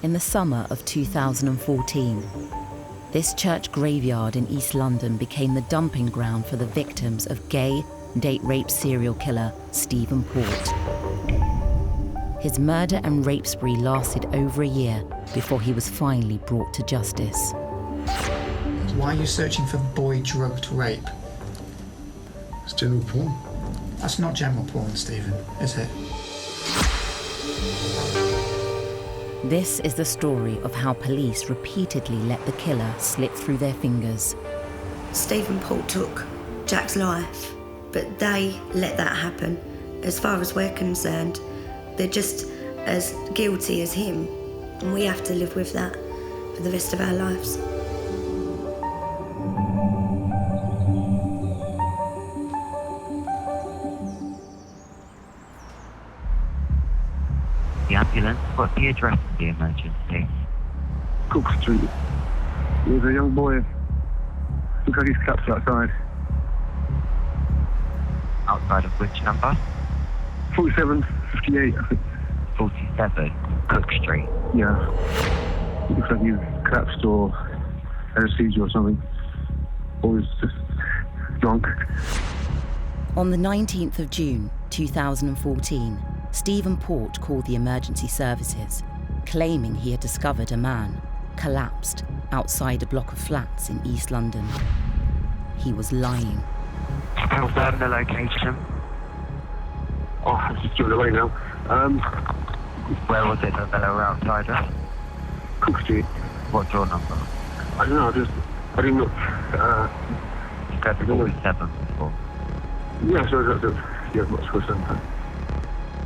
In the summer of 2014, this church graveyard in East London became the dumping ground for the victims of gay, date-rape serial killer Stephen Port. His murder and rape spree lasted over a year before he was finally brought to justice. Why are you searching for boy drugged rape? It's general porn. That's not general porn, Stephen, is it? This is the story of how police repeatedly let the killer slip through their fingers. Stephen Port took Jack's life, but they let that happen. As far as we're concerned, they're just as guilty as him, and we have to live with that for the rest of our lives. The ambulance, what's the address of the emergency? Cook Street. There's a young boy who got his caps outside. Outside of which number? 4758, I think. 47, Cook Street. Yeah. It looks like he's collapsed or had a seizure or something. Or he's just drunk. On the 19th of June 2014, Stephen Port called the emergency services, claiming he had discovered a man collapsed outside a block of flats in East London. He was lying. Confirm the location. Oh, I'm just driven away now. Where was it that they were outside of? Cook Street. What's your number? I don't know, I didn't look. You said 47 before. Yeah, so what's 47?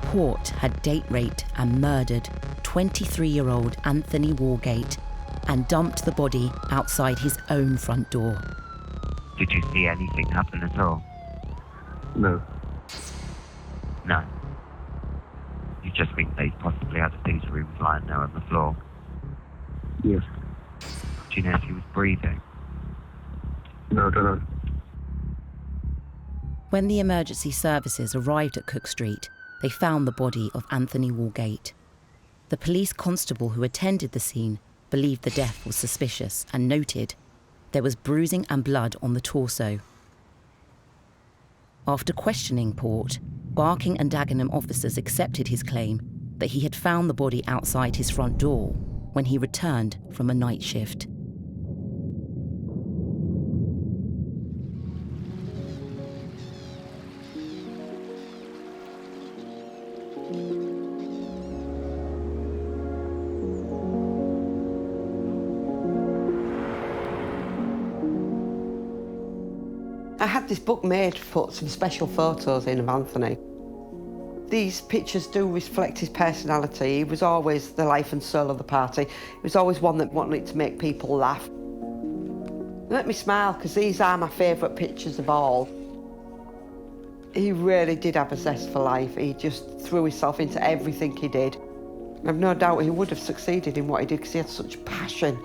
Port had date-raped and murdered 23-year-old Anthony Wargate and dumped the body outside his own front door. Did you see anything happen at all? No. No. You just think they possibly had a seizure, he was lying there on the floor? Yes. Do you know if he was breathing? No, I don't know. When the emergency services arrived at Cook Street, they found the body of Anthony Wargate. The police constable who attended the scene believed the death was suspicious and noted there was bruising and blood on the torso. After questioning Port, Barking and Dagenham officers accepted his claim that he had found the body outside his front door when he returned from a night shift. I had this book made to put some special photos in of Anthony. These pictures do reflect his personality. He was always the life and soul of the party. He was always one that wanted to make people laugh. Let me smile, because these are my favourite pictures of all. He really did have a zest for life. He just threw himself into everything he did. I've no doubt he would have succeeded in what he did, because he had such passion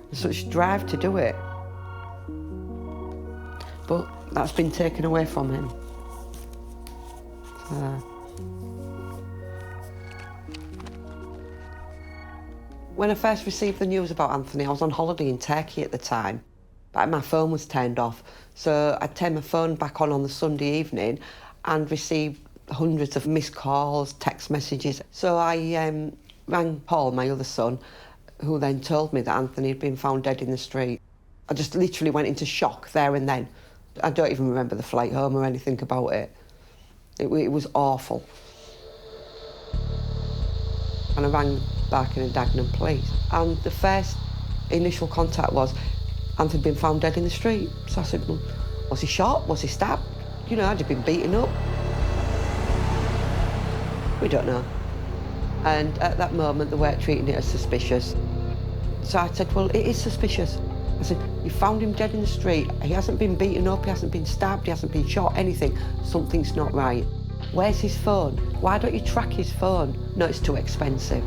and such drive to do it. But that's been taken away from him. When I first received the news about Anthony, I was on holiday in Turkey at the time, but my phone was turned off. So I turned my phone back on the Sunday evening and received hundreds of missed calls, text messages. So I rang Paul, my other son, who then told me that Anthony had been found dead in the street. I just literally went into shock there and then. I don't even remember the flight home or anything about it. It was awful. And I rang Barking and Dagenham police. And the first initial contact was, Anthony had been found dead in the street. So I said, well, was he shot? Was he stabbed? You know, had he been beaten up? We don't know. And at that moment, they weren't treating it as suspicious. So I said, well, it is suspicious. I said, you found him dead in the street. He hasn't been beaten up, he hasn't been stabbed, he hasn't been shot, anything. Something's not right. Where's his phone? Why don't you track his phone? No, it's too expensive.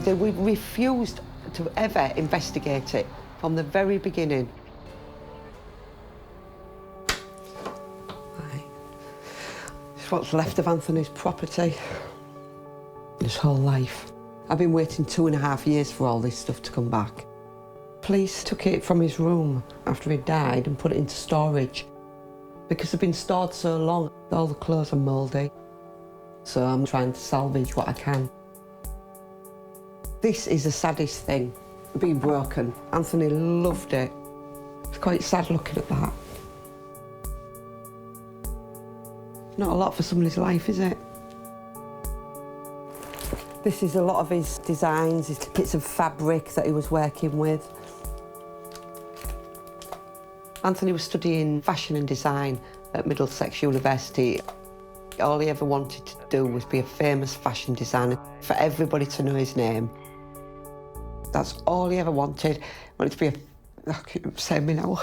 We refused to ever investigate it from the very beginning. Right. Just what's left of Anthony's property. His whole life. I've been waiting 2.5 years for all this stuff to come back. Police took it from his room after he died and put it into storage. Because they've been stored so long, all the clothes are mouldy. So I'm trying to salvage what I can. This is the saddest thing, being broken. Anthony loved it. It's quite sad looking at that. Not a lot for somebody's life, is it? This is a lot of his designs, his bits of fabric that he was working with. Anthony was studying fashion and design at Middlesex University. All he ever wanted to do was be a famous fashion designer, for everybody to know his name. That's all he ever wanted. He wanted to be a... I can't say me now.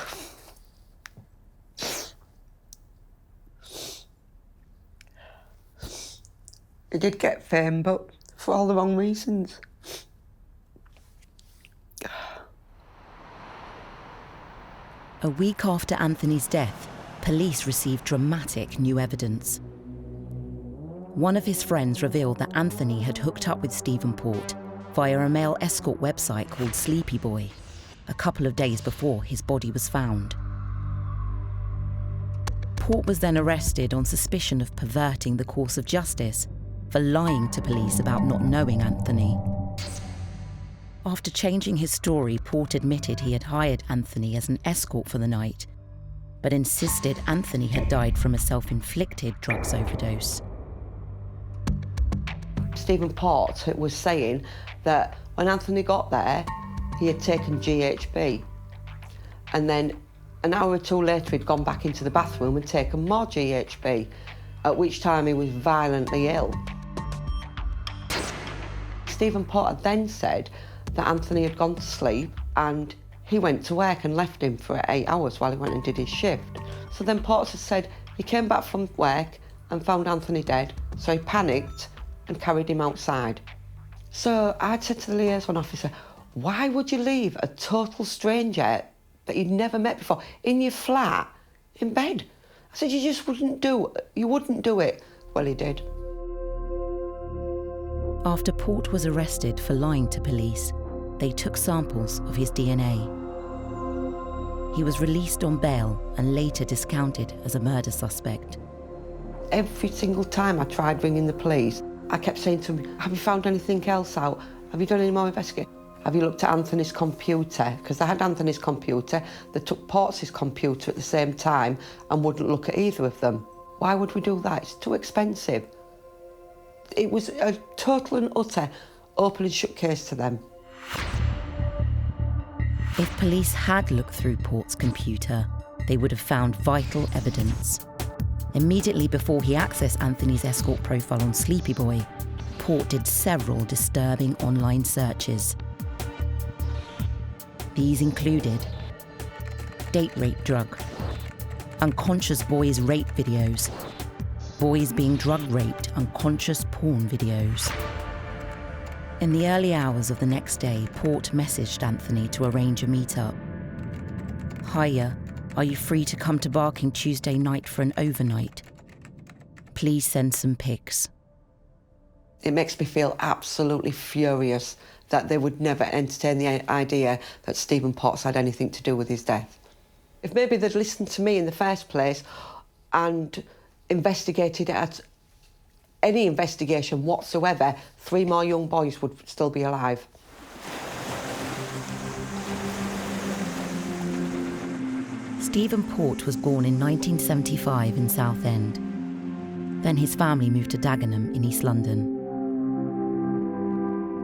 He did get fame, but for all the wrong reasons. A week after Anthony's death, police received dramatic new evidence. One of his friends revealed that Anthony had hooked up with Stephen Port via a male escort website called Sleepy Boy, a couple of days before his body was found. Port was then arrested on suspicion of perverting the course of justice for lying to police about not knowing Anthony. After changing his story, Port admitted he had hired Anthony as an escort for the night, but insisted Anthony had died from a self-inflicted drugs overdose. Stephen Port was saying that when Anthony got there, he had taken GHB. And then an hour or two later, he'd gone back into the bathroom and taken more GHB, at which time he was violently ill. Stephen Port then said that Anthony had gone to sleep and he went to work and left him for 8 hours while he went and did his shift. So then Porter said he came back from work and found Anthony dead, so he panicked and carried him outside. So I said to the liaison officer, why would you leave a total stranger that you'd never met before in your flat, in bed? I said, you just wouldn't do it. Well, he did. After Port was arrested for lying to police, they took samples of his DNA. He was released on bail and later discounted as a murder suspect. Every single time I tried ringing the police, I kept saying to them, have you found anything else out? Have you done any more investigation? Have you looked at Anthony's computer? Because they had Anthony's computer, they took Port's computer at the same time and wouldn't look at either of them. Why would we do that? It's too expensive. It was a total and utter open and shut case to them. If police had looked through Port's computer, they would have found vital evidence. Immediately before he accessed Anthony's escort profile on Sleepy Boy, Port did several disturbing online searches. These included date rape drug, unconscious boys rape videos, boys being drug raped, unconscious porn videos. In the early hours of the next day, Port messaged Anthony to arrange a meetup. Hiya, are you free to come to Barking Tuesday night for an overnight? Please send some pics. It makes me feel absolutely furious that they would never entertain the idea that Stephen Potts had anything to do with his death. If maybe they'd listened to me in the first place and investigated it at any investigation whatsoever, 3 more young boys would still be alive. Stephen Port was born in 1975 in Southend. Then his family moved to Dagenham in East London.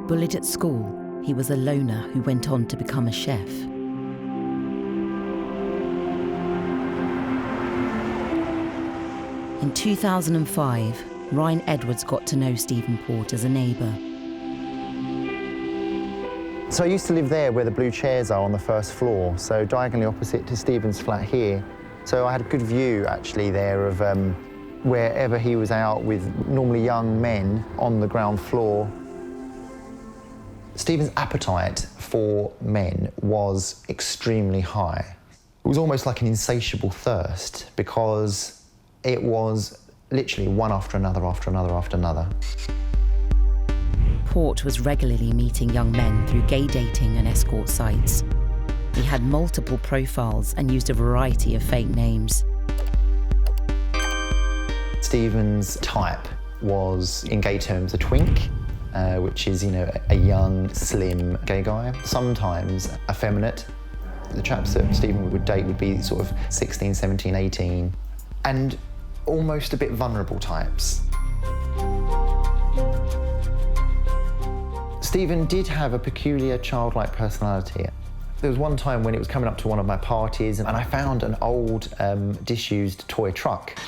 Bullied at school, he was a loner who went on to become a chef. In 2005, Ryan Edwards got to know Stephen Port as a neighbour. So I used to live there where the blue chairs are on the first floor, so diagonally opposite to Stephen's flat here. So I had a good view actually there of wherever he was out with normally young men on the ground floor. Stephen's appetite for men was extremely high. It was almost like an insatiable thirst because it was literally one after another, after another, after another. Port was regularly meeting young men through gay dating and escort sites. He had multiple profiles and used a variety of fake names. Stephen's type was, in gay terms, a twink, which is, a young, slim gay guy, sometimes effeminate. The chaps that Stephen would date would be sort of 16, 17, 18, and almost a bit vulnerable types. Stephen did have a peculiar childlike personality. There was one time when it was coming up to one of my parties and I found an old, disused toy truck.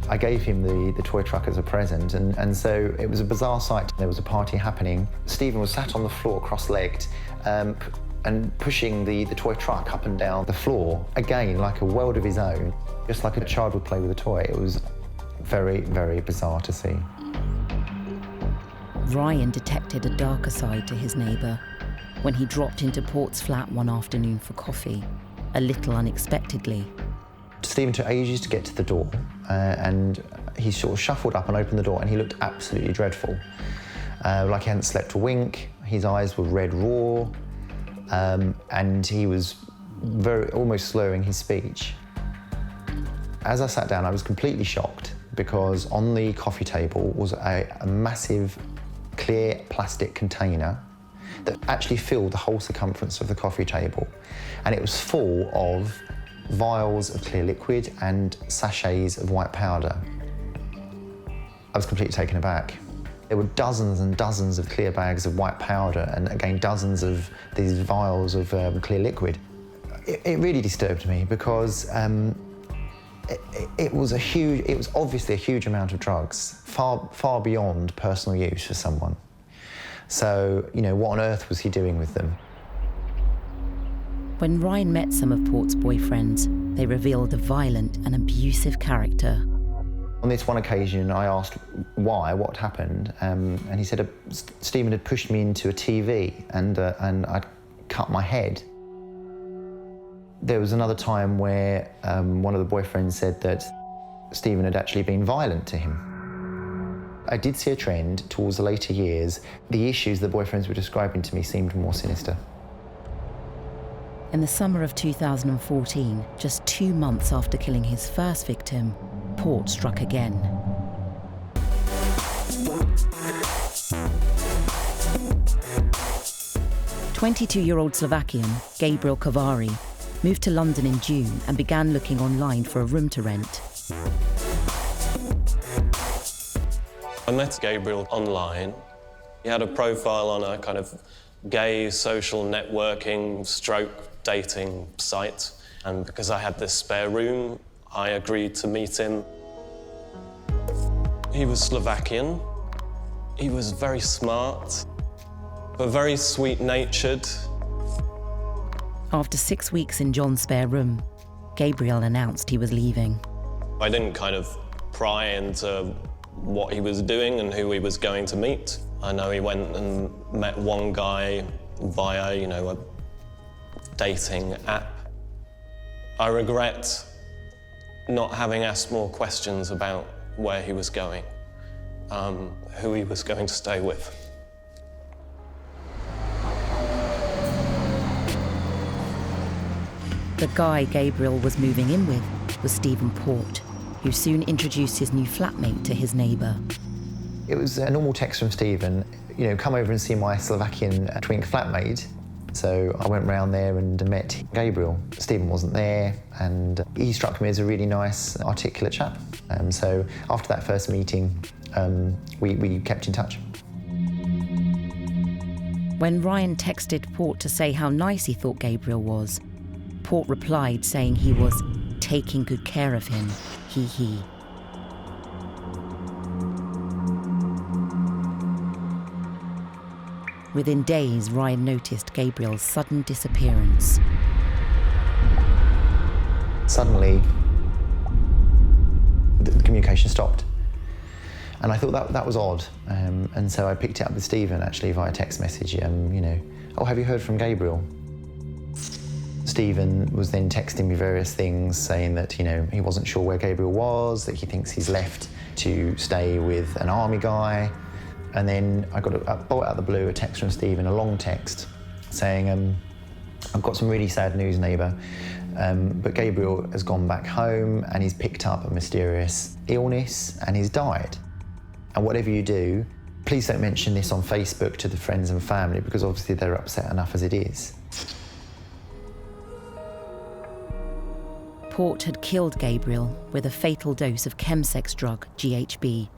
I gave him the toy truck as a present, and so it was a bizarre sight. There was a party happening. Stephen was sat on the floor cross-legged and pushing the toy truck up and down the floor, again, like a world of his own, just like a child would play with a toy. It was very, very bizarre to see. Ryan detected a darker side to his neighbour when he dropped into Port's flat one afternoon for coffee, a little unexpectedly. Stephen took ages to get to the door, and he sort of shuffled up and opened the door, and he looked absolutely dreadful. Like he hadn't slept a wink, his eyes were red raw, and he was almost slurring his speech. As I sat down, I was completely shocked because on the coffee table was a massive clear plastic container that actually filled the whole circumference of the coffee table, and it was full of vials of clear liquid and sachets of white powder. I was completely taken aback. There were dozens and dozens of clear bags of white powder and again dozens of these vials of clear liquid. It really disturbed me because it was obviously a huge amount of drugs, far beyond personal use for someone. So, what on earth was he doing with them? When Ryan met some of Port's boyfriends, they revealed a violent and abusive character. On this one occasion, I asked what happened, and he said Stephen had pushed me into a TV and I'd cut my head. There was another time where one of the boyfriends said that Stephen had actually been violent to him. I did see a trend towards the later years. The issues the boyfriends were describing to me seemed more sinister. In the summer of 2014, just 2 months after killing his first victim, Port struck again. "22-year-old Slovakian Gabriel Kovari moved to London in June and began looking online for a room to rent. I met Gabriel online. He had a profile on a kind of gay social networking dating site, and because I had this spare room, I agreed to meet him. He was Slovakian. He was very smart, but very sweet-natured. After 6 weeks in John's spare room, Gabriel announced he was leaving. I didn't kind of pry into what he was doing and who he was going to meet. I know he went and met one guy via, a dating app. I regret not having asked more questions about where he was going, who he was going to stay with. The guy Gabriel was moving in with was Stephen Port, who soon introduced his new flatmate to his neighbour. It was a normal text from Stephen, come over and see my Slovakian twink flatmate. So I went round there and met Gabriel. Stephen wasn't there, and he struck me as a really nice, articulate chap. So after that first meeting, we kept in touch. When Ryan texted Port to say how nice he thought Gabriel was, Port replied saying he was taking good care of him, he. Within days, Ryan noticed Gabriel's sudden disappearance. Suddenly, the communication stopped. And I thought that was odd. And so I picked it up with Stephen, actually, via text message. Oh, have you heard from Gabriel? Stephen was then texting me various things saying that, you know, he wasn't sure where Gabriel was, that he thinks he's left to stay with an army guy. And then I got a bolt out of the blue, a text from Stephen, a long text saying, I've got some really sad news, neighbour, but Gabriel has gone back home and he's picked up a mysterious illness and he's died. And whatever you do, please don't mention this on Facebook to the friends and family because obviously they're upset enough as it is. Port had killed Gabriel with a fatal dose of chemsex drug, GHB,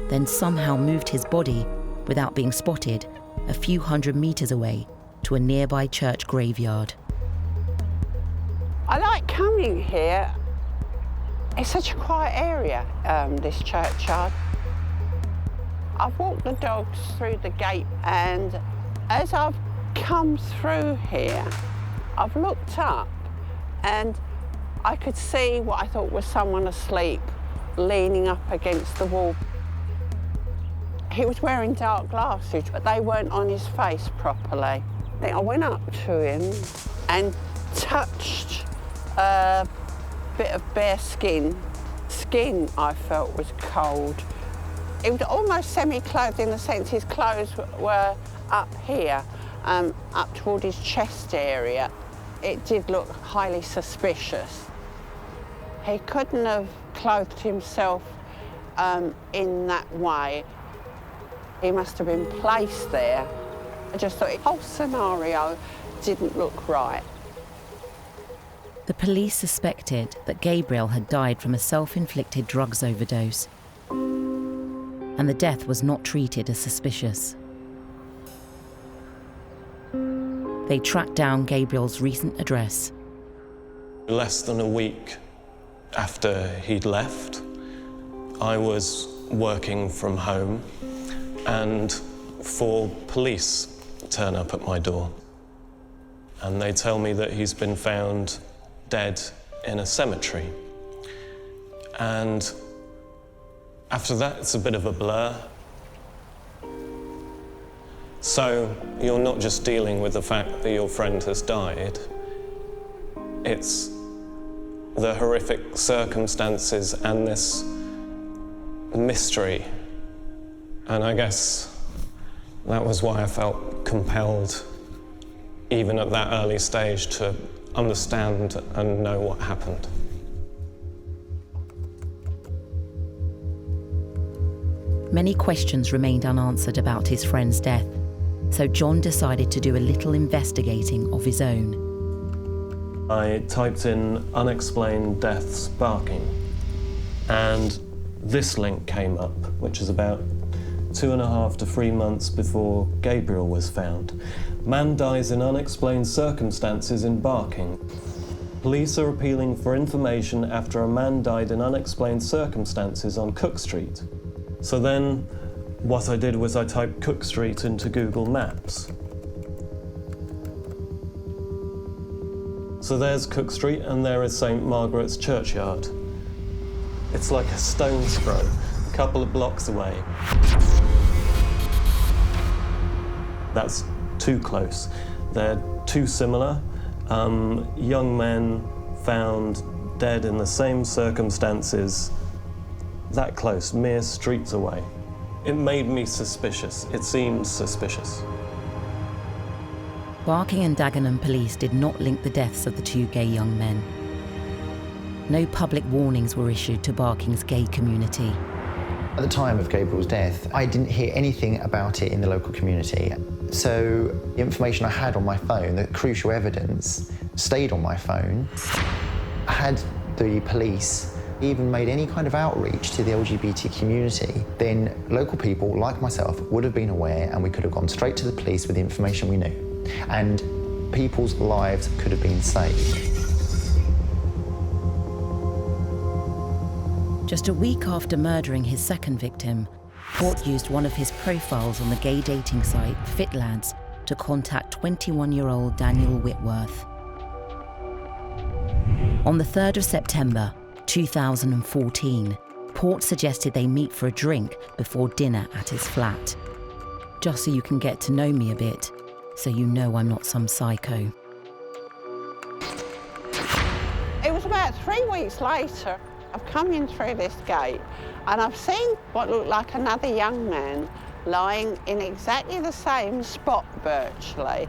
then somehow moved his body, without being spotted, a few hundred metres away to a nearby church graveyard. I like coming here. It's such a quiet area, this churchyard. I've walked the dogs through the gate, and as I've come through here, I've looked up and I could see what I thought was someone asleep, leaning up against the wall. He was wearing dark glasses, but they weren't on his face properly. I went up to him and touched a bit of bare skin. Skin I felt was cold. He was almost semi-clothed in the sense his clothes were up here, up toward his chest area. It did look highly suspicious. He couldn't have clothed himself in that way. He must have been placed there. I just thought the whole scenario didn't look right. The police suspected that Gabriel had died from a self-inflicted drugs overdose, and the death was not treated as suspicious. They tracked down Gabriel's recent address. Less than a week after he'd left, I was working from home and 4 police turn up at my door. And they tell me that he's been found dead in a cemetery. And after that, it's a bit of a blur. So you're not just dealing with the fact that your friend has died, it's the horrific circumstances and this mystery. And I guess that was why I felt compelled, even at that early stage, to understand and know what happened. Many questions remained unanswered about his friend's death, so John decided to do a little investigating of his own. I typed in unexplained deaths Barking, and this link came up, which is about 2.5 to 3 months before Gabriel was found. Man dies in unexplained circumstances in Barking. Police are appealing for information after a man died in unexplained circumstances on Cook Street. So then, what I did was I typed Cook Street into Google Maps. So there's Cook Street and there is St. Margaret's Churchyard. It's like a stone's throw, a couple of blocks away. That's too close. They're too similar. Young men found dead in the same circumstances, that close, mere streets away. It made me suspicious. It seemed suspicious. Barking and Dagenham police did not link the deaths of the 2 gay young men. No public warnings were issued to Barking's gay community. At the time of Gabriel's death, I didn't hear anything about it in the local community. So the information I had on my phone, the crucial evidence, stayed on my phone. Had the police even made any kind of outreach to the LGBT community, then local people like myself would have been aware and we could have gone straight to the police with the information we knew. And people's lives could have been saved. Just a week after murdering his second victim, Port used one of his profiles on the gay dating site FitLads to contact 21-year-old Daniel Whitworth. On the 3rd of September 2014, Port suggested they meet for a drink before dinner at his flat. Just so you can get to know me a bit, so you know I'm not some psycho. 3 weeks later, I've come in through this gate and I've seen what looked like another young man lying in exactly the same spot virtually.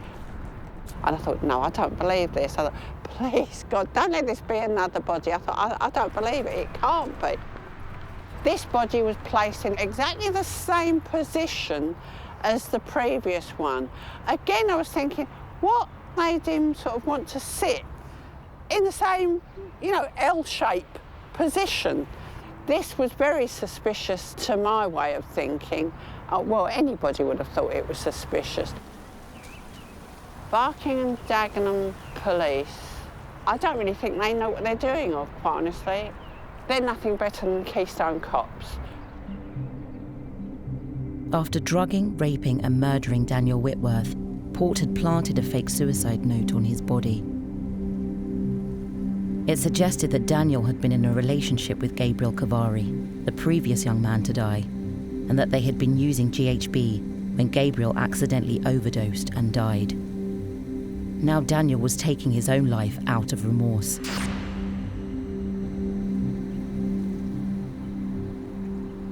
And I thought, no, I don't believe this. I thought, please, God, don't let this be another body. I thought, I don't believe it, it can't be. This body was placed in exactly the same position as the previous one. Again, I was thinking, what made him sort of want to sit in the same, you know, L-shape position? This was very suspicious to my way of thinking. Well, anybody would have thought it was suspicious. Barking and Dagenham police, I don't really think they know what they're doing, quite honestly. They're nothing better than Keystone cops. After drugging, raping and murdering Daniel Whitworth, Port had planted a fake suicide note on his body. It suggested that Daniel had been in a relationship with Gabriel Cavari, the previous young man to die, and that they had been using GHB when Gabriel accidentally overdosed and died. Now Daniel was taking his own life out of remorse.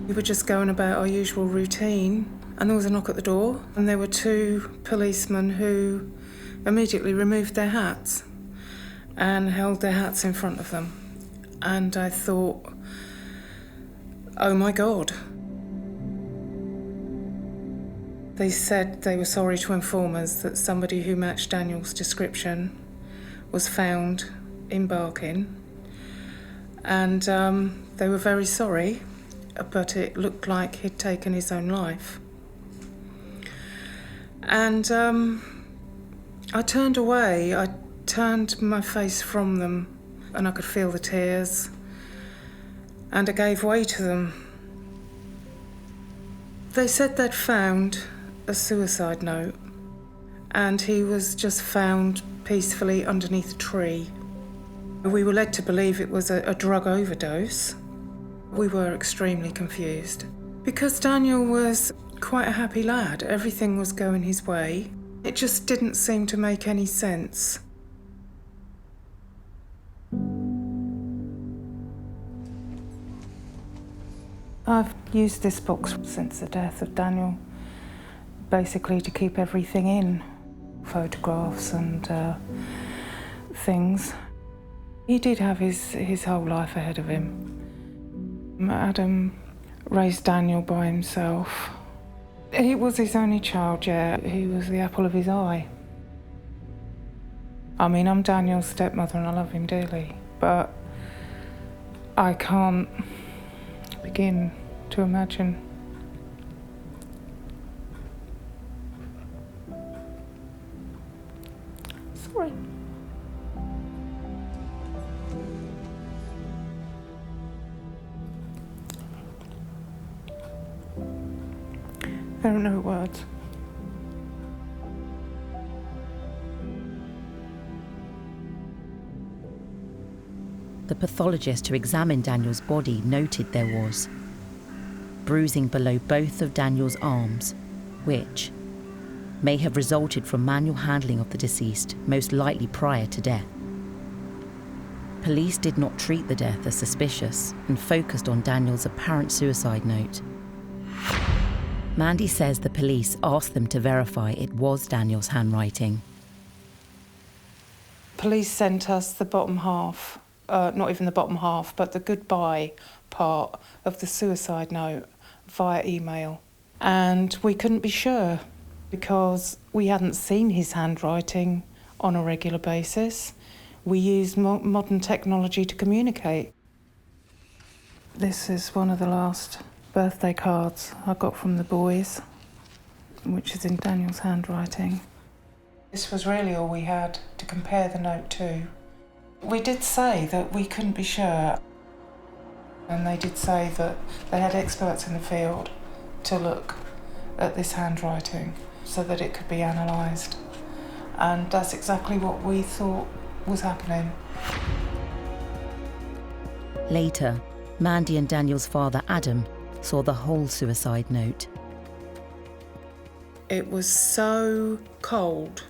We were just going about our usual routine, and there was a knock at the door, and there were 2 policemen who immediately removed their hats and held their hats in front of them. And I thought, oh my God. They said they were sorry to inform us that somebody who matched Daniel's description was found in Barking, and they were very sorry, but it looked like he'd taken his own life. And I turned away, I turned my face from them, and I could feel the tears, and I gave way to them. They said they'd found a suicide note, and he was just found peacefully underneath a tree. We were led to believe it was a drug overdose. We were extremely confused because Daniel was quite a happy lad. Everything was going his way. It just didn't seem to make any sense. I've used this box since the death of Daniel, basically to keep everything in, photographs and things. He did have his whole life ahead of him. Adam raised Daniel by himself. He was his only child, yeah. He was the apple of his eye. I mean, I'm Daniel's stepmother and I love him dearly, but I can't begin to imagine. Sorry. There are no words. The pathologist who examined Daniel's body noted there was bruising below both of Daniel's arms, which may have resulted from manual handling of the deceased, most likely prior to death. Police did not treat the death as suspicious and focused on Daniel's apparent suicide note. Mandy says the police asked them to verify it was Daniel's handwriting. Police sent us the bottom half, not even the bottom half, but the goodbye part of the suicide note via email. And we couldn't be sure because we hadn't seen his handwriting on a regular basis. We used modern technology to communicate. This is one of the last birthday cards I got from the boys, which is in Daniel's handwriting. This was really all we had to compare the note to. We did say that we couldn't be sure, and they did say that they had experts in the field to look at this handwriting so that it could be analysed. And that's exactly what we thought was happening. Later, Mandy and Daniel's father, Adam, saw the whole suicide note. It was so cold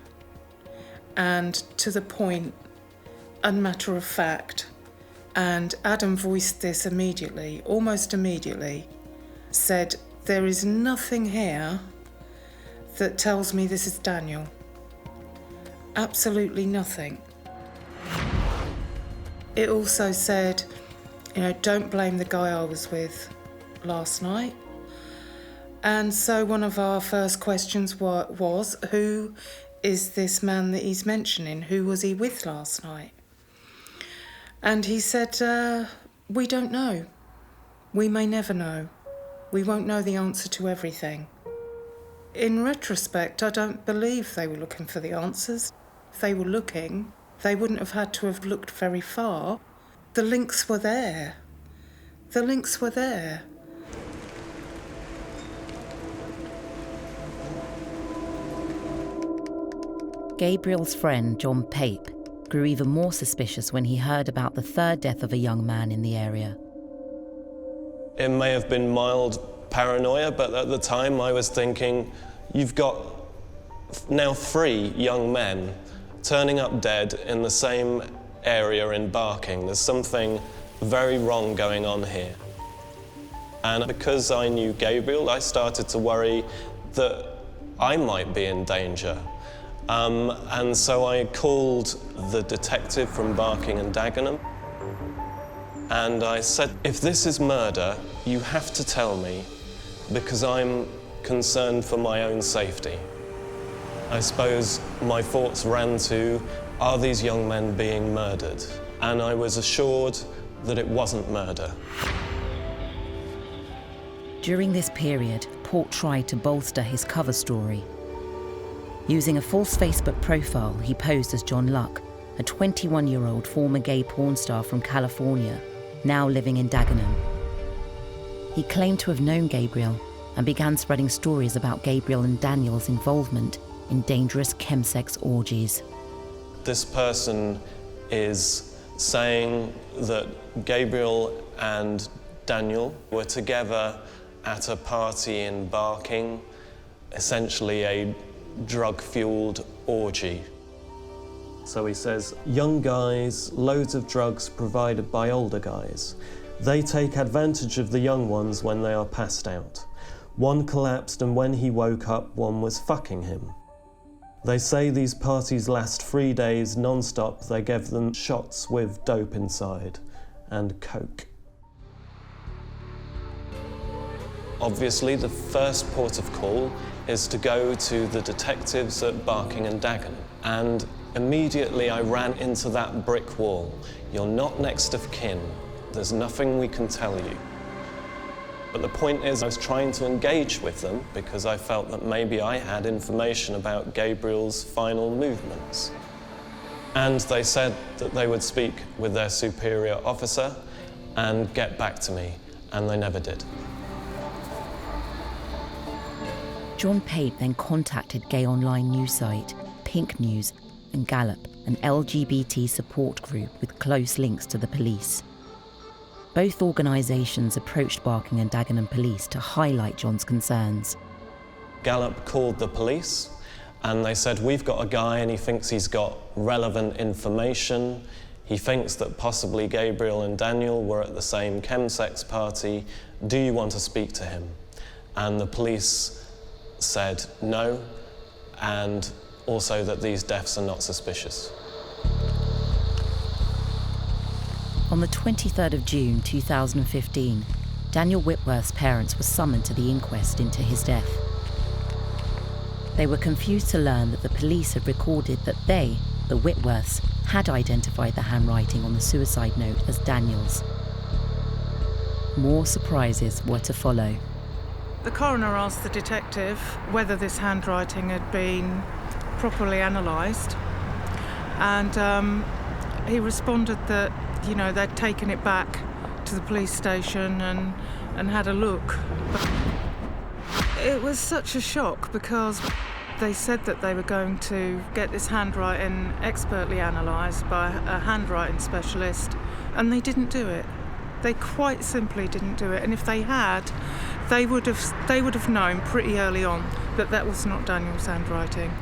and to the point and matter of fact And Adam voiced this immediately, almost immediately, said, "There is nothing here that tells me this is Daniel. Absolutely nothing." It also said, don't blame the guy I was with last night. And so one of our first questions was, who is this man that he's mentioning? Who was he with last night? And he said, we don't know. We may never know. We won't know the answer to everything. In retrospect, I don't believe they were looking for the answers. If they were looking, they wouldn't have had to have looked very far. The links were there. The links were there. Gabriel's friend, John Pape, grew even more suspicious when he heard about the third death of a young man in the area. It may have been mild paranoia, but at the time I was thinking, you've got now 3 young men turning up dead in the same area in Barking. There's something very wrong going on here. And because I knew Gabriel, I started to worry that I might be in danger. And so I called the detective from Barking and Dagenham, and I said, if this is murder, you have to tell me, because I'm concerned for my own safety. I suppose my thoughts ran to, are these young men being murdered? And I was assured that it wasn't murder. During this period, Port tried to bolster his cover story. Using a false Facebook profile, he posed as John Luck, a 21-year-old former gay porn star from California, now living in Dagenham. He claimed to have known Gabriel and began spreading stories about Gabriel and Daniel's involvement in dangerous chemsex orgies. This person is saying that Gabriel and Daniel were together at a party in Barking, essentially a drug-fueled orgy. So he says, young guys, loads of drugs provided by older guys. They take advantage of the young ones when they are passed out. One collapsed, and when he woke up, one was fucking him. They say these parties last 3 days non-stop. They give them shots with dope inside and coke. Obviously, the first port of call is to go to the detectives at Barking and Dagenham. And immediately I ran into that brick wall. You're not next of kin. There's nothing we can tell you. But the point is, I was trying to engage with them because I felt that maybe I had information about Gabriel's final movements. And they said that they would speak with their superior officer and get back to me, and they never did. John Pape then contacted gay online news site Pink News and Gallup, an LGBT support group with close links to the police. Both organisations approached Barking and Dagenham police to highlight John's concerns. Gallup called the police and they said, we've got a guy and he thinks he's got relevant information. He thinks that possibly Gabriel and Daniel were at the same chemsex party. Do you want to speak to him? And the police said no, and also that these deaths are not suspicious. On the 23rd of June 2015, Daniel Whitworth's parents were summoned to the inquest into his death. They were confused to learn that the police had recorded that they, the Whitworths, had identified the handwriting on the suicide note as Daniel's. More surprises were to follow. The coroner asked the detective whether this handwriting had been properly analysed, and he responded that, they'd taken it back to the police station and had a look. But it was such a shock because they said that they were going to get this handwriting expertly analysed by a handwriting specialist, and they didn't do it. They quite simply didn't do it, and if they had, they would have known pretty early on that that was not Daniel's handwriting.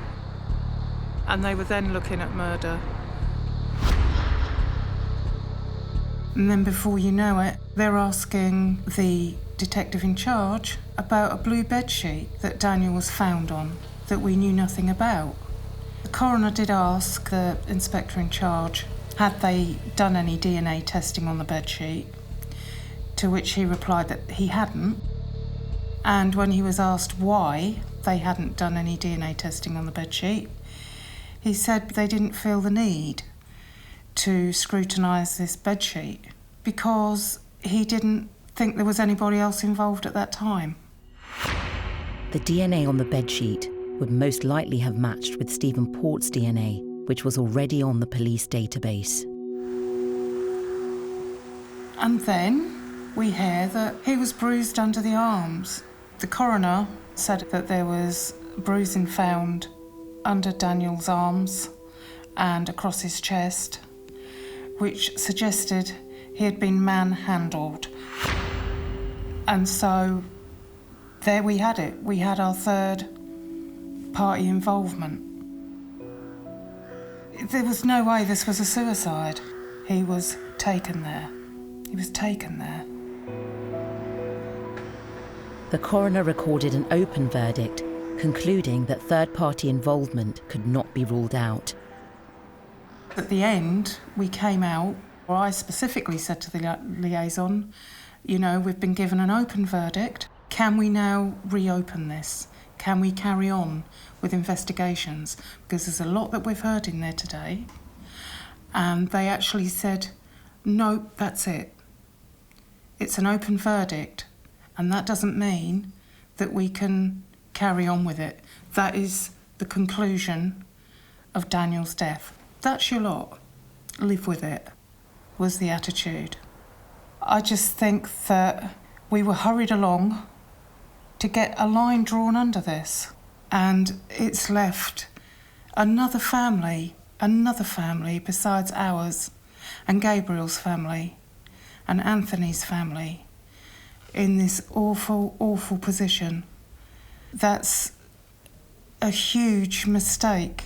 And they were then looking at murder. And then before you know it, they're asking the detective in charge about a blue bedsheet that Daniel was found on that we knew nothing about. The coroner did ask the inspector in charge had they done any DNA testing on the bedsheet, to which he replied that he hadn't. And when he was asked why they hadn't done any DNA testing on the bedsheet, he said they didn't feel the need to scrutinise this bedsheet because he didn't think there was anybody else involved at that time. The DNA on the bedsheet would most likely have matched with Stephen Port's DNA, which was already on the police database. And then we hear that he was bruised under the arms. The coroner said that there was bruising found under Daniel's arms and across his chest, which suggested he had been manhandled. And so there we had it. We had our third party involvement. There was no way this was a suicide. He was taken there. He was taken there. The coroner recorded an open verdict, concluding that third-party involvement could not be ruled out. At the end, we came out, or I specifically said to the liaison, we've been given an open verdict. Can we now reopen this? Can we carry on with investigations? Because there's a lot that we've heard in there today. And they actually said, no, that's it. It's an open verdict. And that doesn't mean that we can carry on with it. That is the conclusion of Daniel's death. That's your lot. Live with it, was the attitude. I just think that we were hurried along to get a line drawn under this. And it's left another family besides ours, and Gabriel's family, and Anthony's family, in this awful, awful position. That's a huge mistake.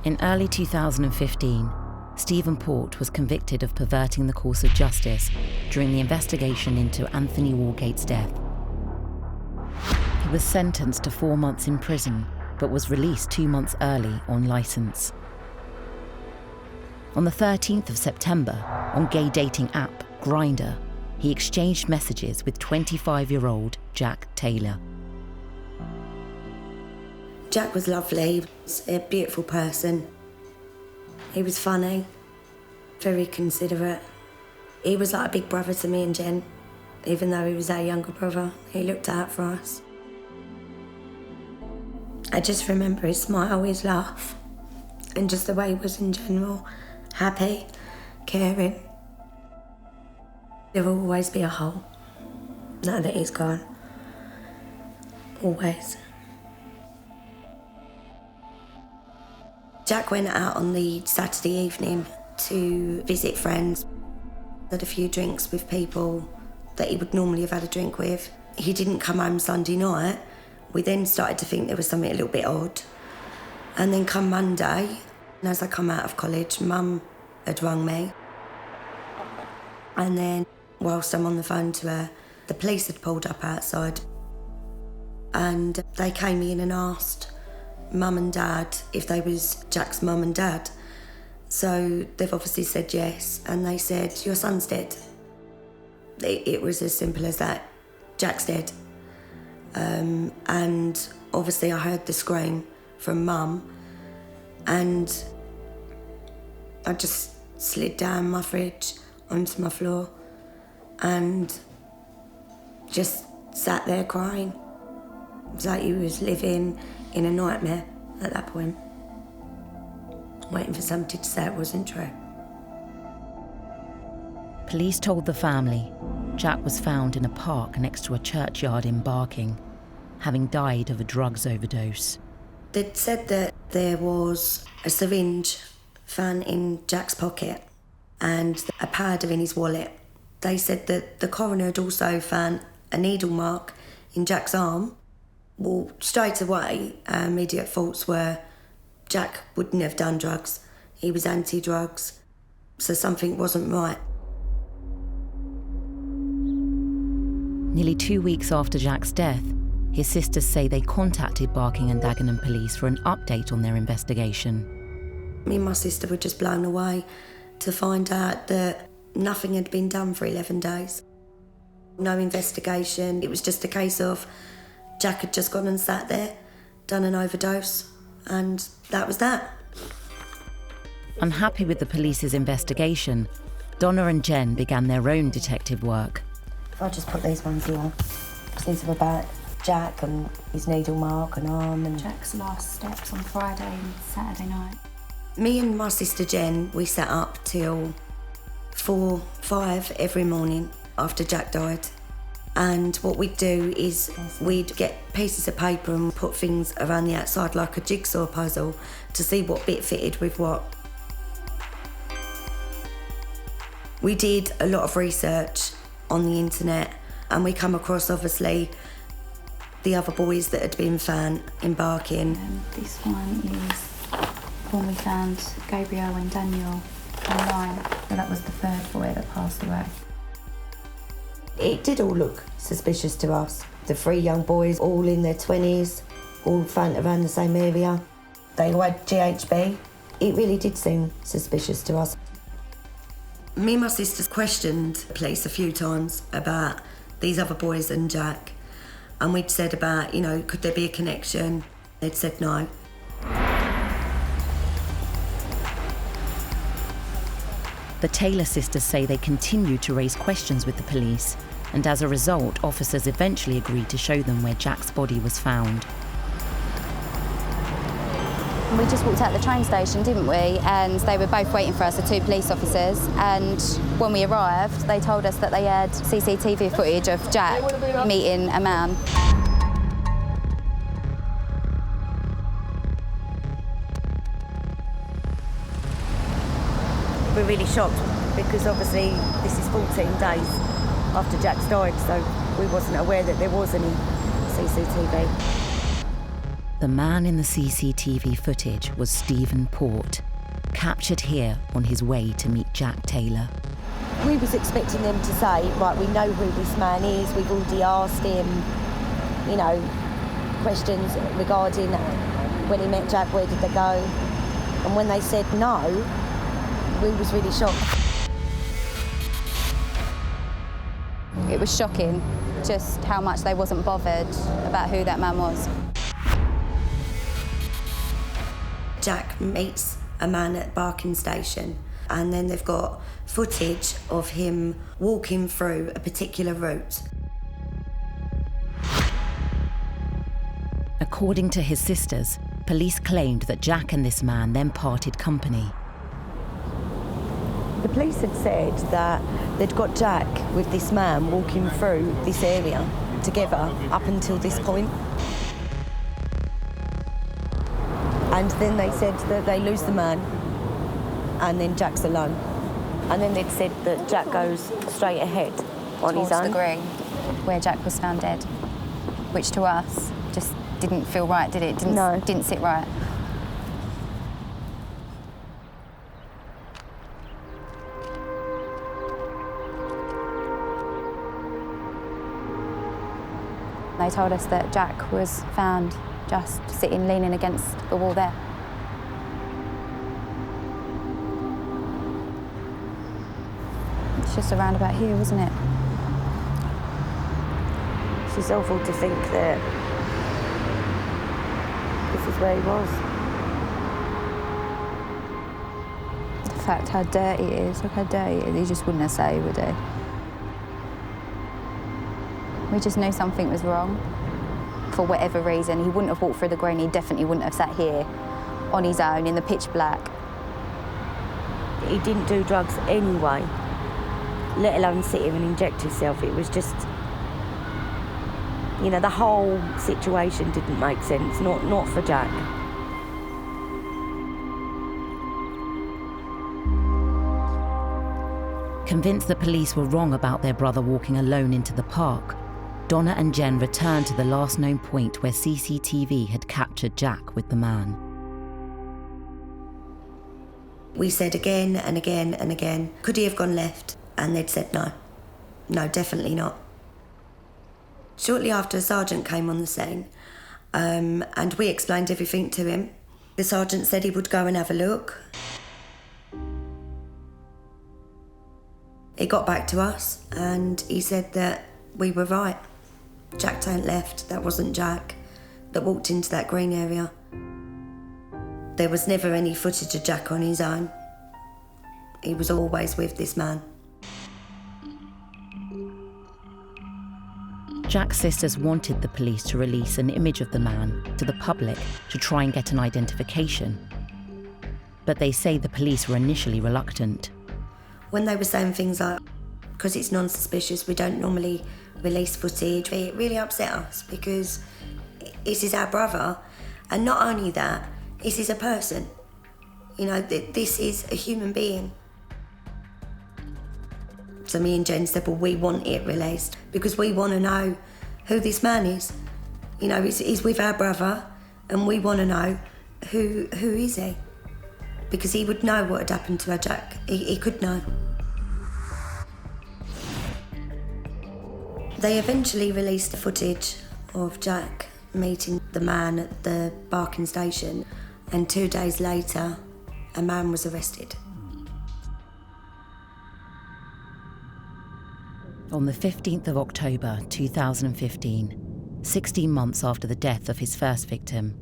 In early 2015, Stephen Port was convicted of perverting the course of justice during the investigation into Anthony Walgate's death. He was sentenced to 4 months in prison, but was released 2 months early on licence. On the 13th of September, on gay dating app Grindr, he exchanged messages with 25-year-old Jack Taylor. Jack was lovely. He was a beautiful person. He was funny, very considerate. He was like a big brother to me and Jen. Even though he was our younger brother, he looked out for us. I just remember his smile, his laugh, and just the way he was in general. Happy, caring. There will always be a hole, now that he's gone. Always. Jack went out on the Saturday evening to visit friends. Had a few drinks with people that he would normally have had a drink with. He didn't come home Sunday night. We then started to think there was something a little bit odd. And then come Monday, and as I come out of college, Mum had rung me. And then, whilst I'm on the phone to her, the police had pulled up outside. And they came in and asked Mum and Dad if they was Jack's mum and dad. So they've obviously said yes, and they said, your son's dead. It was as simple as that. Jack's dead. And obviously I heard the scream from Mum, and I just slid down my fridge onto my floor and just sat there crying. It was like he was living in a nightmare at that point, waiting for somebody to say it wasn't true. Police told the family Jack was found in a park next to a churchyard in Barking, having died of a drugs overdose. They'd said that there was a syringe found in Jack's pocket and a powder in his wallet. They said that the coroner had also found a needle mark in Jack's arm. Well, straight away, our immediate thoughts were Jack wouldn't have done drugs. He was anti-drugs. So something wasn't right. Nearly 2 weeks after Jack's death, his sisters say they contacted Barking and Dagenham police for an update on their investigation. Me and my sister were just blown away to find out that nothing had been done for 11 days. No investigation. It was just a case of Jack had just gone and sat there, done an overdose, and that was that. Unhappy with the police's investigation, Donna and Jen began their own detective work. I'll just put these ones here. These are about Jack and his needle mark and arm and... Jack's last steps on Friday and Saturday night. Me and my sister Jen, we sat up till 4, 5 every morning after Jack died. And what we'd do is we'd get pieces of paper and put things around the outside like a jigsaw puzzle to see what bit fitted with what. We did a lot of research on the internet and we come across, obviously, the other boys that had been found in Barking. This one is when we found Gabriel and Daniel online. So that was the third boy that passed away. It did all look suspicious to us. The 3 young boys, all in their 20s, all found around the same area. They all had GHB. It really did seem suspicious to us. Me and my sisters questioned the police a few times about these other boys and Jack. And we'd said about, could there be a connection? They'd said no. The Taylor sisters say they continued to raise questions with the police, and as a result, officers eventually agreed to show them where Jack's body was found. We just walked out the train station, didn't we? And they were both waiting for us, the 2 police officers. And when we arrived, they told us that they had CCTV footage of Jack meeting a man. We're really shocked because obviously this is 14 days after Jack's died, so we wasn't aware that there was any CCTV. The man in the CCTV footage was Stephen Port, captured here on his way to meet Jack Taylor. We was expecting them to say, right, we know who this man is, we've already asked him, questions regarding when he met Jack, where did they go? And when they said no, we was really shocked. It was shocking just how much they wasn't bothered about who that man was. Jack meets a man at Barking Station and then they've got footage of him walking through a particular route. According to his sisters, police claimed that Jack and this man then parted company. The police had said that they'd got Jack with this man walking through this area together up until this point. And then they said that they lose the man and then Jack's alone. And then they'd said that Jack goes straight ahead on his own. Towards the green, where Jack was found dead, which to us just didn't feel right, did it? Didn't sit right. They told us that Jack was found just sitting, leaning against the wall there. It's just around about here, wasn't it? It's awful to think that this is where he was. The fact how dirty it is, look how dirty it is, he just wouldn't have said, would he? We just knew something was wrong. For whatever reason, he wouldn't have walked through the green, he definitely wouldn't have sat here on his own in the pitch black. He didn't do drugs anyway, let alone sit here and inject himself. It was just, the whole situation didn't make sense, not for Jack. Convinced the police were wrong about their brother walking alone into the park, Donna and Jen returned to the last known point where CCTV had captured Jack with the man. We said again and again and again, could he have gone left? And they'd said no. No, definitely not. Shortly after, a sergeant came on the scene and we explained everything to him. The sergeant said he would go and have a look. He got back to us and he said that we were right. Jack Tant left, that wasn't Jack, that walked into that green area. There was never any footage of Jack on his own. He was always with this man. Jack's sisters wanted the police to release an image of the man to the public to try and get an identification. But they say the police were initially reluctant. When they were saying things like, because it's non-suspicious, we don't normally release footage, it really upset us because this is our brother. And not only that, this is a person. You know, this is a human being. So me and Jen said, well, we want it released because we want to know who this man is. You know, he's with our brother and we want to know who is he? Because he would know what had happened to our Jack. He could know. They eventually released the footage of Jack meeting the man at the Barking station, and 2 days later, a man was arrested. On the 15th of October 2015, 16 months after the death of his first victim,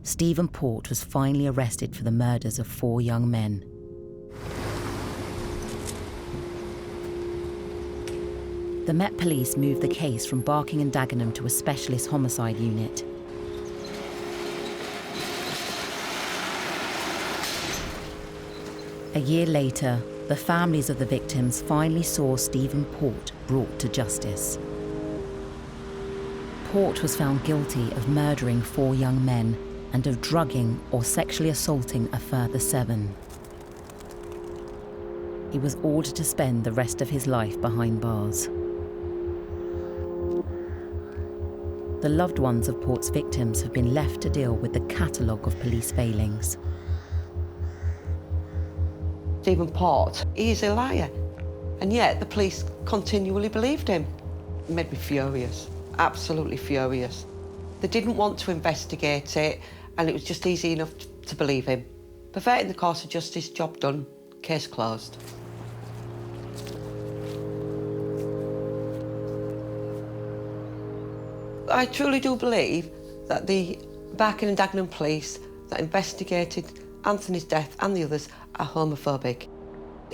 Stephen Port was finally arrested for the murders of 4 young men. The Met Police moved the case from Barking and Dagenham to a specialist homicide unit. A year later, the families of the victims finally saw Stephen Port brought to justice. Port was found guilty of murdering 4 young men and of drugging or sexually assaulting a further 7. He was ordered to spend the rest of his life behind bars. The loved ones of Port's victims have been left to deal with the catalogue of police failings. Stephen Port, he is a liar. And yet the police continually believed him. It made me furious, absolutely furious. They didn't want to investigate it, and it was just easy enough to believe him. Perverting the course of justice, job done, case closed. I truly do believe that the Barking and Dagenham police that investigated Anthony's death and the others are homophobic.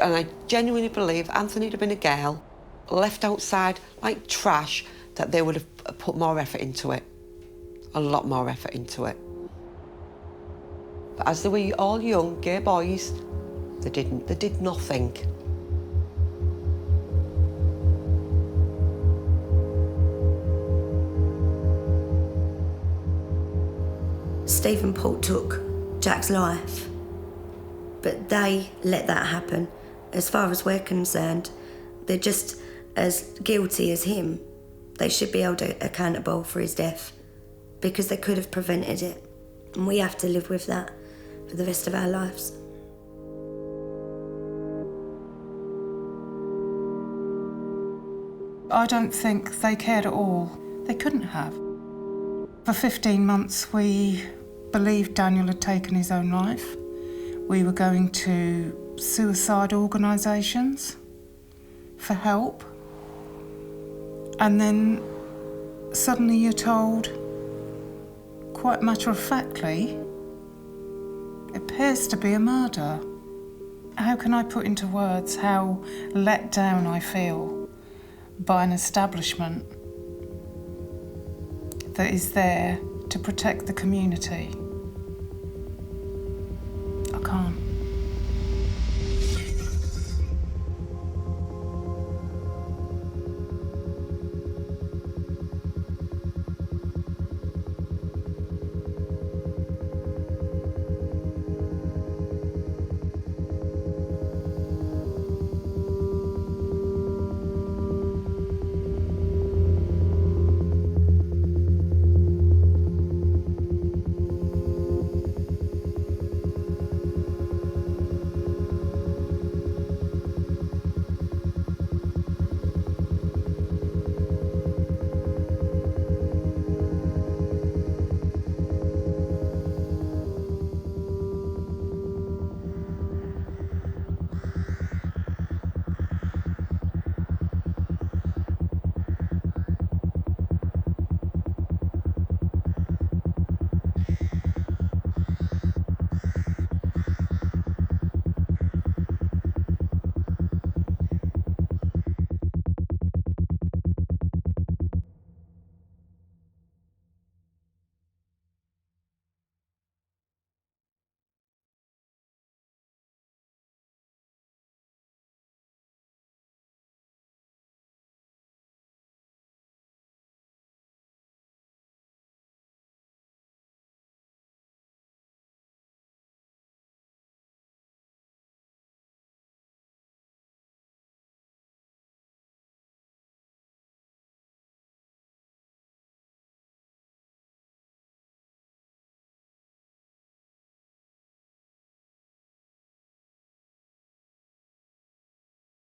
And I genuinely believe Anthony'd have been a girl, left outside like trash, that they would have put more effort into it. A lot more effort into it. But as they were all young, gay boys, they didn't. They did nothing. Stephen Port took Jack's life, but they let that happen. As far as we're concerned, they're just as guilty as him. They should be held accountable for his death because they could have prevented it. And we have to live with that for the rest of our lives. I don't think they cared at all. They couldn't have. For 15 months, we believed Daniel had taken his own life. We were going to suicide organisations for help. And then suddenly you're told, quite matter-of-factly, it appears to be a murder. How can I put into words how let down I feel by an establishment that is there to protect the community?